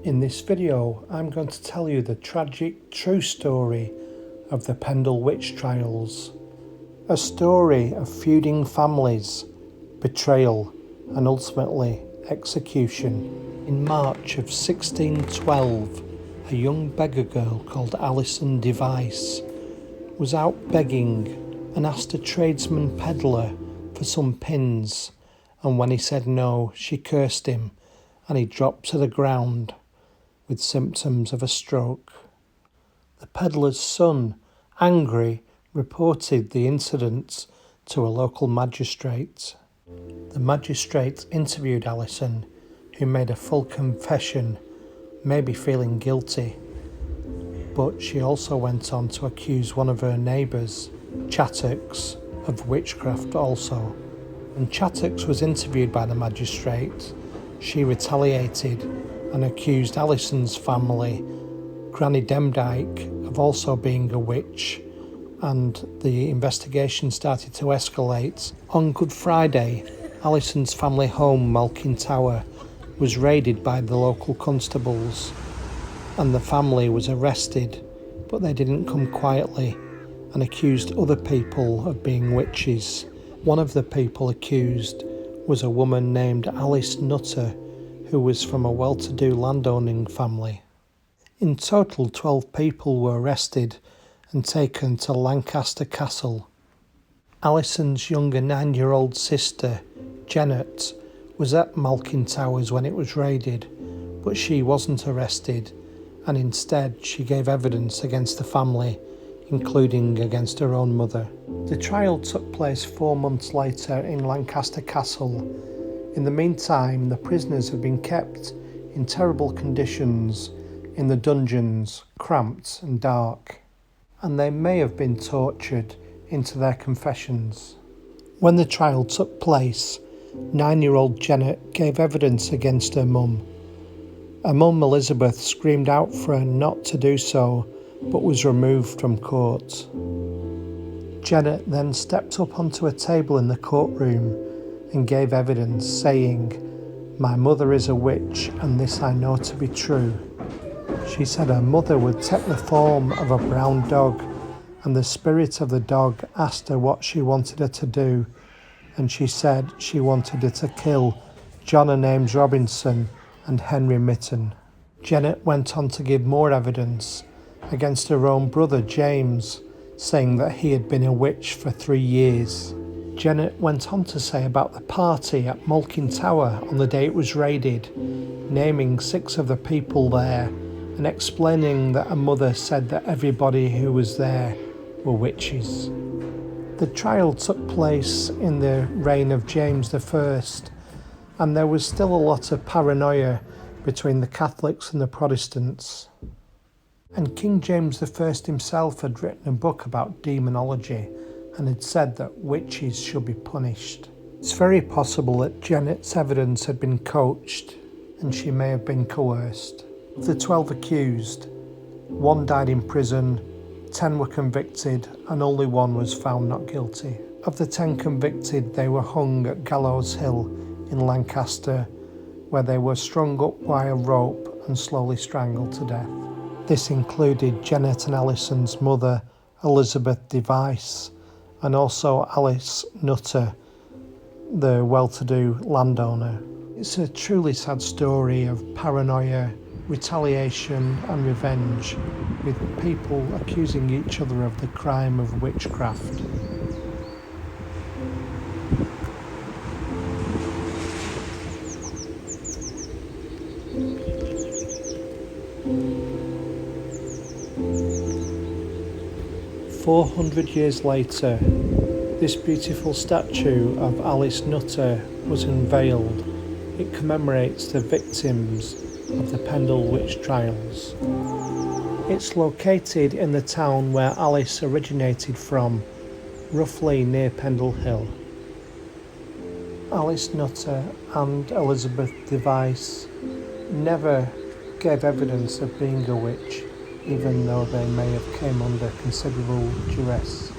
In this video, I'm going to tell you the tragic true story of the Pendle Witch trials. A story of feuding families, betrayal, and ultimately execution. In March of 1612, a young beggar girl called Alison Device was out begging and asked a tradesman peddler for some pins, and when he said no, she cursed him and he dropped to the ground with symptoms of a stroke. The peddler's son, angry, reported the incident to a local magistrate. The magistrate interviewed Alison, who made a full confession, maybe feeling guilty, but she also went on to accuse one of her neighbours, Chattox, of witchcraft also. When Chattox was interviewed by the magistrate, she retaliated and accused Alison's family, Granny Demdike, of also being a witch, and the investigation started to escalate. On Good Friday, Alison's family home, Malkin Tower, was raided by the local constables, and the family was arrested, but they didn't come quietly and accused other people of being witches. One of the people accused was a woman named Alice Nutter, who was from a well-to-do landowning family. In total, 12 people were arrested and taken to Lancaster Castle. Alison's younger 9-year-old sister, Janet, was at Malkin Towers when it was raided, but she wasn't arrested, and instead she gave evidence against the family, including against her own mother. The trial took place 4 months later in Lancaster Castle. In the meantime, the prisoners had been kept in terrible conditions in the dungeons, cramped and dark, and they may have been tortured into their confessions. When the trial took place, 9-year-old Janet gave evidence against her mum. Her mum Elizabeth screamed out for her not to do so, but was removed from court. Janet then stepped up onto a table in the courtroom and gave evidence, saying, "My mother is a witch, and this I know to be true." She said her mother would take the form of a brown dog, and the spirit of the dog asked her what she wanted her to do, and she said she wanted her to kill John and Ames Robinson and Henry Mitten. Janet went on to give more evidence against her own brother James, saying that he had been a witch for 3 years. Janet went on to say about the party at Malkin Tower on the day it was raided, naming 6 of the people there and explaining that her mother said that everybody who was there were witches. The trial took place in the reign of James I, and there was still a lot of paranoia between the Catholics and the Protestants. And King James I himself had written a book about demonology and had said that witches should be punished. It's very possible that Janet's evidence had been coached and she may have been coerced. Of the 12 accused, 1 died in prison, 10 were convicted, and only 1 was found not guilty. Of the 10 convicted, they were hung at Gallows Hill in Lancaster, where they were strung up by a rope and slowly strangled to death. This included Janet and Alison's mother, Elizabeth Device, and also Alice Nutter, the well-to-do landowner. It's a truly sad story of paranoia, retaliation and revenge, with people accusing each other of the crime of witchcraft. "400 years later, this beautiful statue of Alice Nutter was unveiled. It commemorates the victims of the Pendle Witch trials. It's located in the town where Alice originated from, roughly near Pendle Hill. Alice Nutter and Elizabeth Device never gave evidence of being a witch, even though they may have came under considerable duress.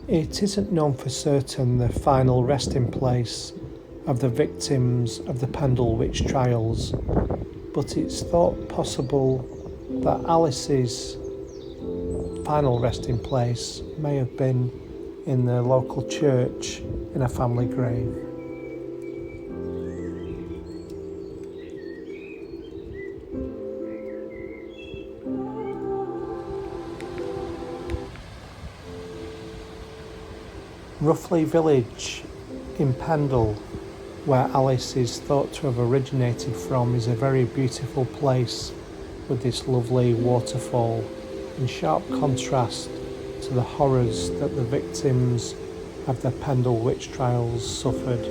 It isn't known for certain the final resting place of the victims of the Pendle Witch trials, but it's thought possible that Alice's final resting place may have been in the local church in a family grave. Ruffley village in Pendle, where Alice is thought to have originated from, is a very beautiful place with this lovely waterfall, in sharp contrast to the horrors that the victims of the Pendle Witch trials suffered,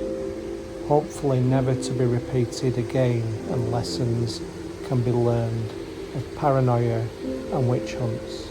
hopefully never to be repeated again, and lessons can be learned of paranoia and witch hunts.